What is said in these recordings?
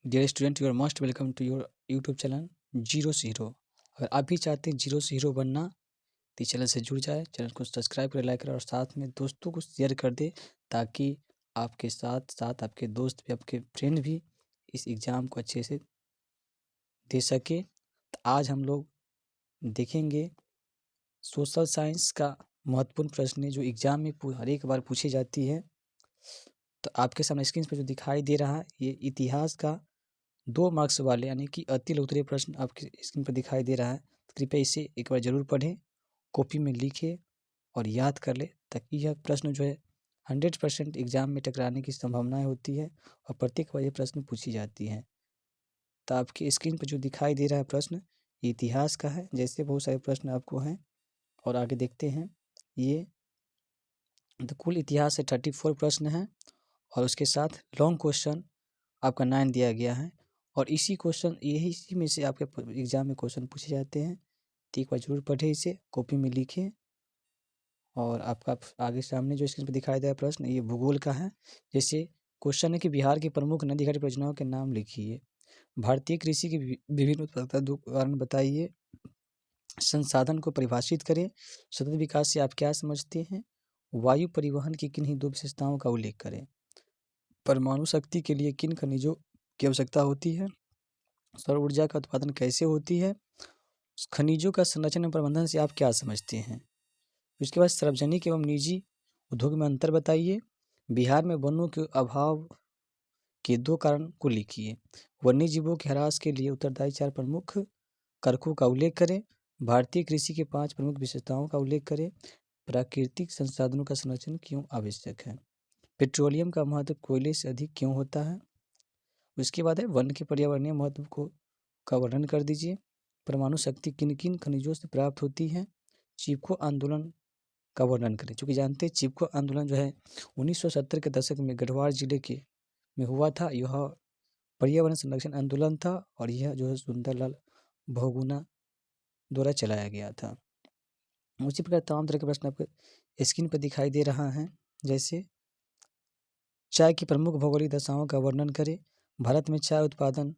Dear student, you are most welcome to your YouTube channel zero से hero. अगर आप भी चाहते हैं जीरो से हीरो बनना तो चैनल से जुड़ जाए, चैनल को सब्सक्राइब करें, लाइक करें और साथ में दोस्तों को शेयर कर दे ताकि आपके साथ साथ आपके दोस्त भी, आपके फ्रेंड भी इस एग्ज़ाम को अच्छे से दे सके। तो आज हम लोग देखेंगे सोशल साइंस का महत्वपूर्ण प्रश्न जो एग्ज़ाम में हर एक बार पूछी जाती है। तो आपके सामने स्क्रीन पर जो दिखाई दे रहा है ये इतिहास का 2 मार्क्स वाले यानी कि अति उत्तरीय प्रश्न आपकी स्क्रीन पर दिखाई दे रहा है। तो कृपया इसे एक बार ज़रूर पढ़ें, कॉपी में लिखें और याद कर लें ताकि यह प्रश्न जो है 100% एग्ज़ाम में टकराने की संभावनाएं होती है और प्रत्येक बार ये प्रश्न पूछी जाती हैं। तो आपकी स्क्रीन पर जो दिखाई दे रहा है प्रश्न ये इतिहास का है। जैसे बहुत सारे प्रश्न आपको हैं और आगे देखते हैं। ये तो कुल इतिहास से 34 प्रश्न हैं और उसके साथ लॉन्ग क्वेश्चन आपका 9 दिया गया है और इसी में से आपके एग्ज़ाम में क्वेश्चन पूछे जाते हैं। तो एक बार जरूर पढ़ें, इसे कॉपी में लिखें। और आपका आगे सामने जो स्क्रीन पर दिखाई दे रहा है प्रश्न ये भूगोल का है। जैसे क्वेश्चन है कि बिहार की प्रमुख नदी घाटी परियोजनाओं के नाम लिखिए, भारतीय कृषि की विभिन्न उत्पादकता दो कारण बताइए, संसाधन को परिभाषित करें, सतत विकास से आप क्या समझते हैं, वायु परिवहन की किन्हीं 2 विशेषताओं का उल्लेख करें, परमाणु शक्ति के लिए किन खनिजों की आवश्यकता होती है, सौर ऊर्जा का उत्पादन कैसे होती है, खनिजों का संरक्षण एवं प्रबंधन से आप क्या समझते हैं। उसके बाद सार्वजनिक एवं निजी उद्योग में अंतर बताइए, बिहार में वनों के अभाव के 2 कारण को लिखिए, वन्य जीवों के ह्रास के लिए उत्तरदायी 4 प्रमुख कारकों का उल्लेख करें, भारतीय कृषि के 5 प्रमुख विशेषताओं का उल्लेख करें, प्राकृतिक संसाधनों का संरक्षण क्यों आवश्यक है, पेट्रोलियम का महत्व कोयले से अधिक क्यों होता है। उसके बाद है वन के पर्यावरणीय महत्व का वर्णन कर दीजिए, परमाणु शक्ति किन किन खनिजों से प्राप्त होती है, चिपको आंदोलन का वर्णन करें। चूँकि जानते हैं चिपको आंदोलन जो है 1970 के दशक में गढ़वाल जिले के में हुआ था। यह पर्यावरण संरक्षण आंदोलन था और यह जो है सुंदरलाल बहुगुणा द्वारा चलाया गया था। उसी प्रकार तमाम तरह के प्रश्न आपको स्क्रीन पर दिखाई दे रहा है। जैसे चाय की प्रमुख भौगोलिक दशाओं का वर्णन करें, भारत में चाय उत्पादन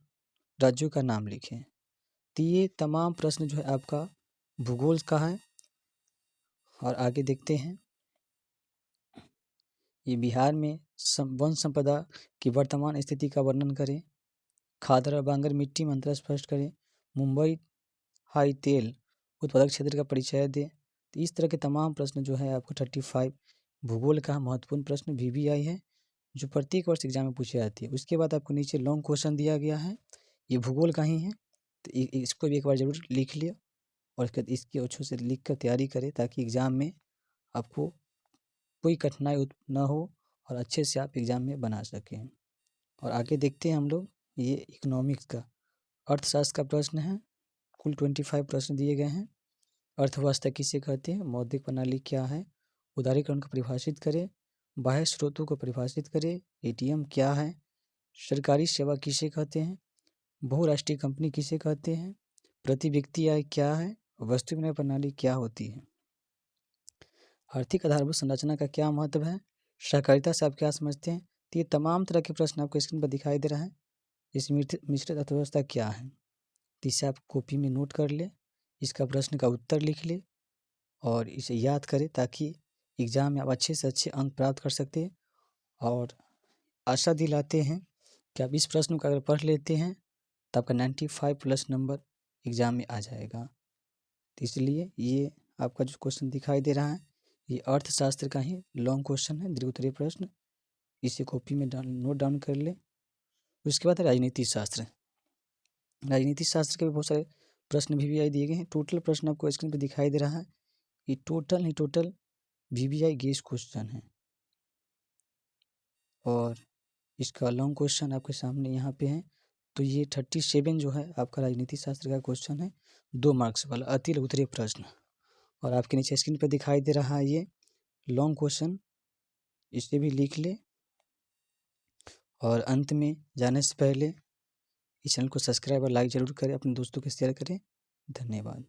राज्यों का नाम लिखें। तो ये तमाम प्रश्न जो है आपका भूगोल का है। और आगे देखते हैं, ये बिहार में वन संपदा की वर्तमान स्थिति का वर्णन करें, खादर और बांगर मिट्टी में अंतर स्पष्ट करें, मुंबई हाई तेल उत्पादक क्षेत्र का परिचय दें। तो इस तरह के तमाम प्रश्न जो है आपको 35 भूगोल का महत्वपूर्ण प्रश्न VBI है जो प्रत्येक वर्ष एग्जाम में पूछी जाती है। उसके बाद आपको नीचे लॉन्ग क्वेश्चन दिया गया है, ये भूगोल का ही है। तो इसको भी एक बार जरूर लिख लिया और इसके अच्छे से लिख कर तैयारी करें ताकि एग्ज़ाम में आपको कोई कठिनाई ना हो और अच्छे से आप एग्ज़ाम में बना सकें। और आगे देखते हैं हम लोग, ये इकोनॉमिक्स का अर्थशास्त्र का प्रश्न है। कुल 25 प्रश्न दिए गए हैं। अर्थव्यवस्था किसे कहते हैं, मौद्रिक प्रणाली क्या है, उदारीकरण को परिभाषित करें, बाह्य स्रोतों को परिभाषित करें, ATM क्या है, सरकारी सेवा किसे कहते हैं, बहुराष्ट्रीय कंपनी किसे कहते हैं, प्रति व्यक्ति आय क्या है, वस्तु विनिमय प्रणाली क्या होती है, आर्थिक आधारभूत संरचना का क्या महत्व है, सहकारिता से आप क्या समझते हैं। तो ये तमाम तरह के प्रश्न आपको स्क्रीन पर दिखाई दे रहा है। इस मिश्रित अर्थव्यवस्था क्या है, तो इसे आप कॉपी में नोट कर ले, इसका प्रश्न का उत्तर लिख ले और इसे याद करें ताकि एग्ज़ाम में आप अच्छे से अच्छे अंक प्राप्त कर सकते हैं। और आशा दिलाते हैं कि आप इस प्रश्न को अगर पढ़ लेते हैं तो आपका 95+ नंबर एग्ज़ाम में आ जाएगा। तो इसलिए ये आपका जो क्वेश्चन दिखाई दे रहा है ये अर्थशास्त्र का ही लॉन्ग क्वेश्चन है, दीर्घोत्तरीय प्रश्न। इसे कॉपी में नोट डाउन कर ले। उसके बाद राजनीति शास्त्र। राजनीति शास्त्र के भी बहुत सारे प्रश्न VBI दिए गए हैं। टोटल प्रश्न आपको स्क्रीन पर दिखाई दे रहा है, ये टोटल VBI गेस क्वेश्चन है। और इसका लॉन्ग क्वेश्चन आपके सामने यहाँ पे है। तो ये 37 जो है आपका राजनीति शास्त्र का क्वेश्चन है, 2 मार्क्स वाला अति उत्तरीय प्रश्न। और आपके नीचे स्क्रीन पर दिखाई दे रहा है ये लॉन्ग क्वेश्चन, इसे भी लिख ले। और अंत में जाने से पहले इस चैनल को सब्सक्राइब और लाइक ज़रूर करें, अपने दोस्तों के शेयर करें। धन्यवाद।